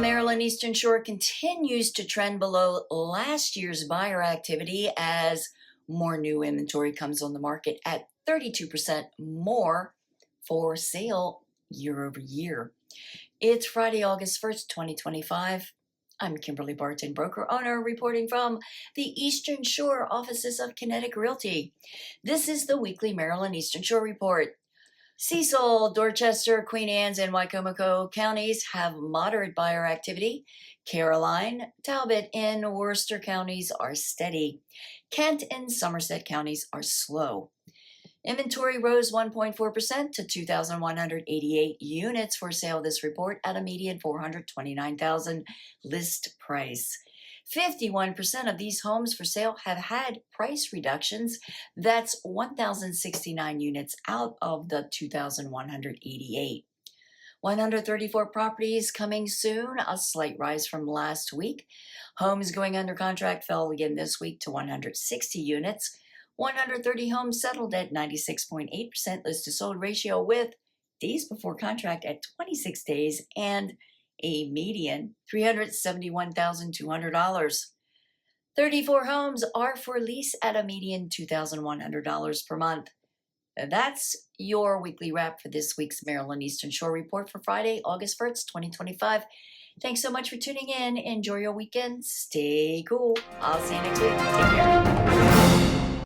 Maryland Eastern Shore continues to trend below last year's buyer activity as more new inventory comes on the market at 32% more for sale year over year. It's Friday, August 1st, 2025. I'm Kimberly Barton, broker owner, reporting from the Eastern Shore offices of Kinetic Realty. This is the weekly Maryland Eastern Shore report. Cecil, Dorchester, Queen Anne's, and Wicomico counties have moderate buyer activity. Caroline, Talbot, and Worcester counties are steady. Kent and Somerset counties are slow. Inventory rose 1.4% to 2,188 units for sale this report at a median $429,000 list price. 51% of these homes for sale have had price reductions. That's 1,069 units out of the 2,188. 134 properties coming soon, a slight rise from last week. Homes going under contract fell again this week to 160 units. 130 homes settled at 96.8% list to sold ratio with days before contract at 26 days and a median $371,200. 34 homes are for lease at a median $2,100 per month. That's your weekly wrap for this week's Maryland Eastern Shore report for Friday, August 1st, 2025. Thanks so much for tuning in. Enjoy your weekend. Stay cool. I'll see you next week. Take care.